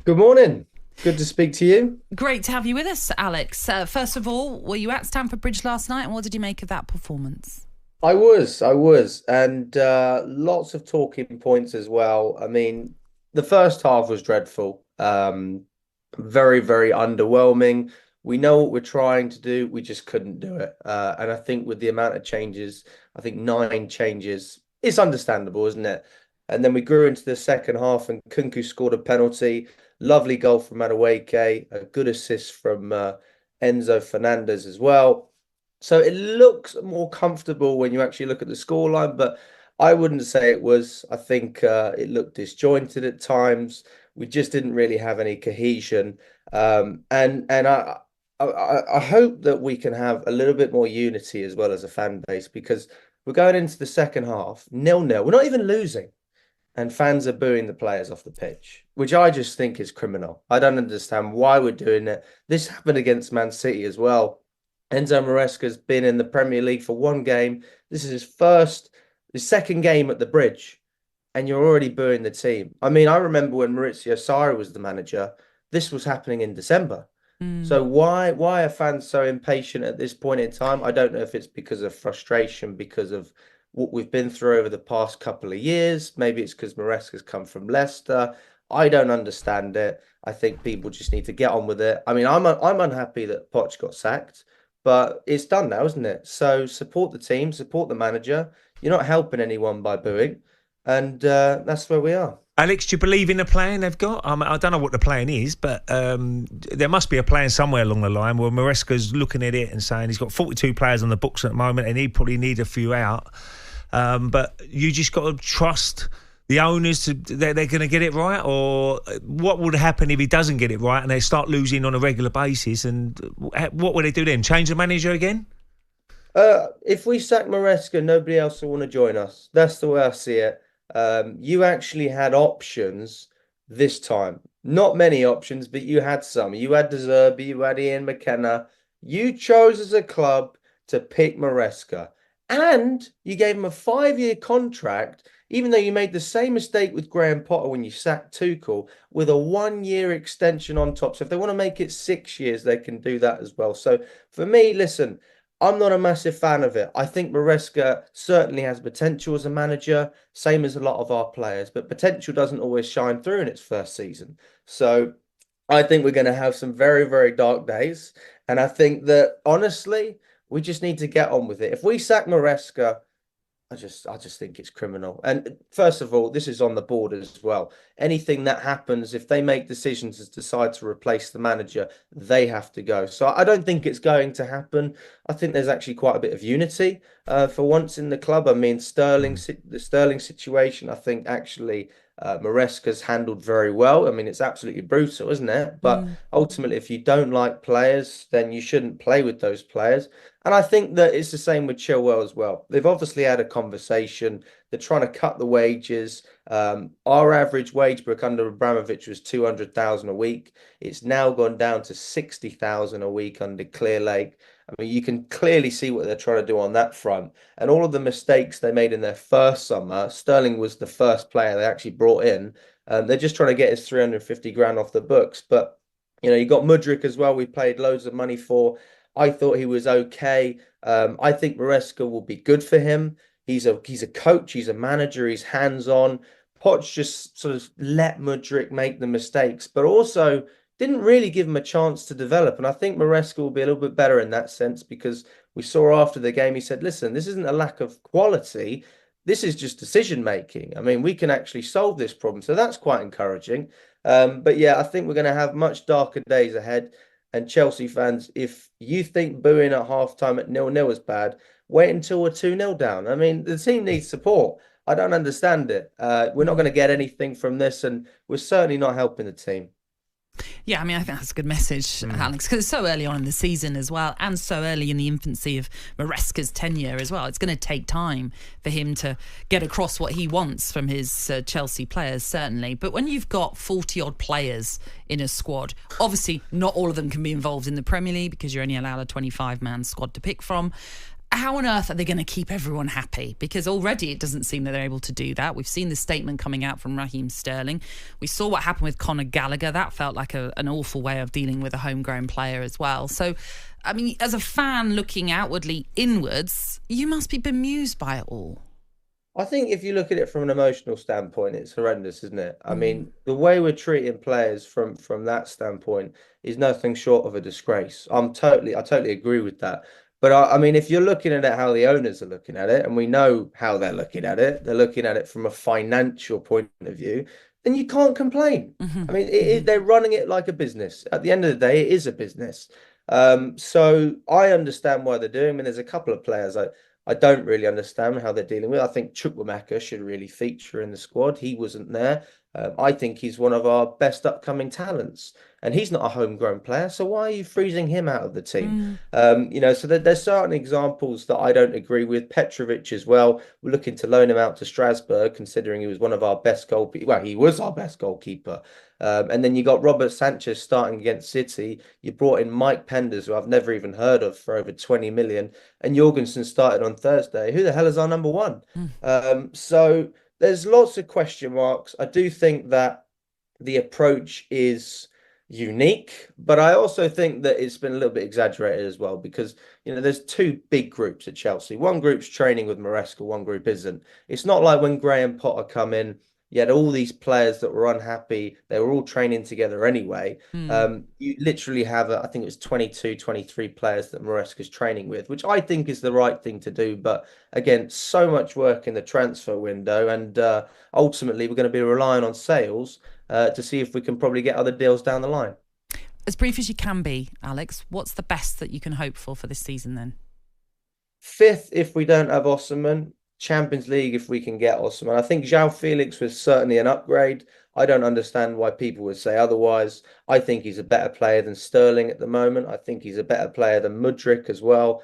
Good morning. Good to speak to you. Great to have you with us, Alex. First of all, were you at Stamford Bridge last night, and what did you make of that performance? I was, and lots of talking points as well. I mean, the first half was dreadful. Very, very underwhelming. We know what we're trying to do, we just couldn't do it. And I think with the amount of changes, I think 9 changes, it's understandable, isn't it? And then we grew into the second half, and Kunku scored a penalty. Lovely goal from Madueke, a good assist from Enzo Fernandez as well. So it looks more comfortable when you actually look at the scoreline, but I wouldn't say it was. I think it looked disjointed at times. We just didn't really have any cohesion, and I hope that we can have a little bit more unity as well as a fan base, because we're going into the second half 0-0. We're not even losing, and fans are booing the players off the pitch, which I just think is criminal. I don't understand why we're doing it. This happened against Man City as well. Enzo Maresca's been in the Premier League for one game. This is his second game at the Bridge, and you're already booing the team. I mean, I remember when Maurizio Sarri was the manager, this was happening in December. Mm. So why are fans so impatient at this point in time? I don't know if it's because of frustration, because of what we've been through over the past couple of years. Maybe it's because Maresca's come from Leicester. I don't understand it. I think people just need to get on with it. I mean, I'm unhappy that Poch got sacked, but it's done now, isn't it? So support the team, support the manager. You're not helping anyone by booing, and that's where we are. Alex, do you believe in the plan they've got? I don't know what the plan is, but there must be a plan somewhere along the line where Maresca's looking at it and saying he's got 42 players on the books at the moment and he probably need a few out. But you just got to trust the owners they're going to get it right, or what would happen if he doesn't get it right and they start losing on a regular basis? And what would they do then? Change the manager again? If we sack Maresca, nobody else will want to join us. That's the way I see it. You actually had options this time. Not many options, but you had some. You had De Zerbi, you had Ian McKenna. You chose as a club to pick Maresca. And you gave him a 5-year contract, even though you made the same mistake with Graham Potter when you sacked Tuchel, with a 1-year extension on top. So if they want to make it 6 years, they can do that as well. So for me, listen, I'm not a massive fan of it. I think Maresca certainly has potential as a manager, same as a lot of our players, but potential doesn't always shine through in its first season. So I think we're going to have some very, very dark days. And I think that honestly, we just need to get on with it. If we sack Maresca, I just think it's criminal. And first of all, this is on the board as well. Anything that happens, if they make decisions to decide to replace the manager, they have to go. So I don't think it's going to happen. I think there's actually quite a bit of unity for once in the club. I mean, the Sterling situation, I think actually Maresca's handled very well. I mean, it's absolutely brutal, isn't it? But Mm. ultimately, if you don't like players, then you shouldn't play with those players. And I think that it's the same with Chilwell as well. They've obviously had a conversation. They're trying to cut the wages. Our average wage book under Abramovich was 200,000 a week. It's now gone down to 60,000 a week under Clear Lake. I mean, you can clearly see what they're trying to do on that front. And all of the mistakes they made in their first summer, Sterling was the first player they actually brought in. They're just trying to get his 350 grand off the books. But, you got Mudryk as well. We paid loads of money for. I thought he was okay. I think Maresca will be good for him. He's a coach, he's a manager, he's hands-on. Poch just sort of let Mudryk make the mistakes, but also didn't really give him a chance to develop. And I think Maresca will be a little bit better in that sense, because we saw after the game, he said, listen, this isn't a lack of quality. This is just decision making. I mean, we can actually solve this problem. So that's quite encouraging. But yeah, I think we're going to have much darker days ahead. And Chelsea fans, if you think booing at halftime at 0-0 is bad, wait until we're 2-0 down. I mean, the team needs support. I don't understand it. We're not going to get anything from this, and we're certainly not helping the team. Yeah, I mean, I think that's a good message, Alex, because it's so early on in the season as well, and so early in the infancy of Maresca's tenure as well. It's going to take time for him to get across what he wants from his Chelsea players, certainly. But when you've got 40-odd players in a squad, obviously not all of them can be involved in the Premier League because you're only allowed a 25-man squad to pick from. how on earth are they going to keep everyone happy? Because already it doesn't seem that they're able to do that. We've seen the statement coming out from Raheem Sterling. We saw what happened with Conor Gallagher. That felt like an awful way of dealing with a homegrown player as well. So, I mean, as a fan looking outwardly inwards, you must be bemused by it all. I think if you look at it from an emotional standpoint, it's horrendous, isn't it? I mean, the way we're treating players from that standpoint is nothing short of a disgrace. I totally agree with that. But I mean, if you're looking at it how the owners are looking at it, and we know how they're looking at it, they're looking at it from a financial point of view, then you can't complain. I mean, they're running it like a business. At the end of the day, it is a business. So I understand why they're doing. I mean, there's a couple of players I don't really understand how they're dealing with. I think Chukwuemeka should really feature in the squad. He wasn't there. I think he's one of our best upcoming talents, and he's not a homegrown player. So why are you freezing him out of the team? So there's certain examples that I don't agree with. Petrovic as well. We're looking to loan him out to Strasbourg, considering he was one of our best goalkeepers. Well, he was our best goalkeeper. And then you got Robert Sanchez starting against City. You brought in Mike Penders, who I've never even heard of, for over 20 million. And Jorgensen started on Thursday. Who the hell is our number one? So there's lots of question marks. I do think that the approach is unique, but I also think that it's been a little bit exaggerated as well, because there's two big groups at Chelsea. One group's training with Maresca, one group isn't. It's not like when Graham Potter come in, you had all these players that were unhappy. They were all training together anyway. You literally have, I think it was 22, 23 players that Maresca's training with, which I think is the right thing to do. But again, so much work in the transfer window. And ultimately, we're going to be relying on sales to see if we can probably get other deals down the line. As brief as you can be, Alex, what's the best that you can hope for this season then? 5th, if we don't have Osimhen. Champions League if we can get Osimhen. I think João Felix was certainly an upgrade. I don't understand why people would say otherwise. I think he's a better player than Sterling at the moment. I think he's a better player than Mudryk as well.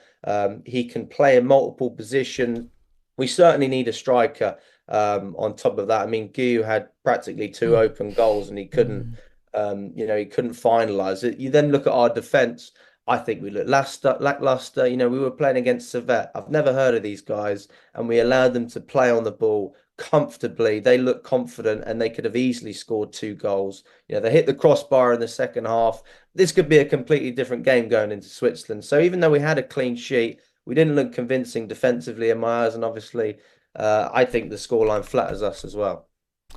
He can play in multiple positions. We certainly need a striker on top of that. I mean, Guiu had practically 2 open goals and he couldn't, he couldn't finalise it. You then look at our defence. I think we look lackluster. We were playing against Servette. I've never heard of these guys, and we allowed them to play on the ball comfortably. They looked confident, and they could have easily scored 2 goals. They hit the crossbar in the second half. This could be a completely different game going into Switzerland. So even though we had a clean sheet, we didn't look convincing defensively in my eyes, and obviously, I think the scoreline flatters us as well.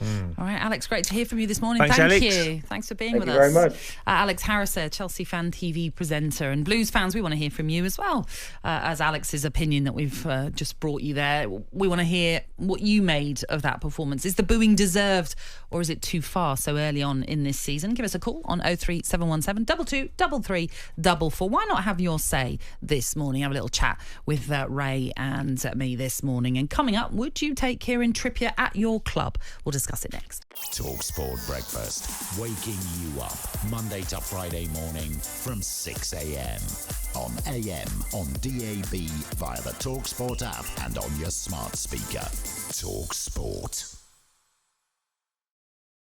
All right, Alex, great to hear from you this morning. Thanks, Thank Alex. you. Thanks for being with us. Thank you very much. Alex Harriser, Chelsea Fan TV presenter. And Blues fans, we want to hear from you as well. As Alex's opinion that we've just brought you there, we want to hear what you made of that performance. Is the booing deserved, or is it too far so early on in this season? Give us a call on 03717 223344. Why not have your say this morning? Have a little chat with Ray and me this morning. And coming up, would you take Kieran Trippier at your club? We'll discuss it next. talkSPORT Breakfast, waking you up Monday to Friday morning from 6 a.m. on AM, on DAB, via the talkSPORT app and on your smart speaker. talkSPORT.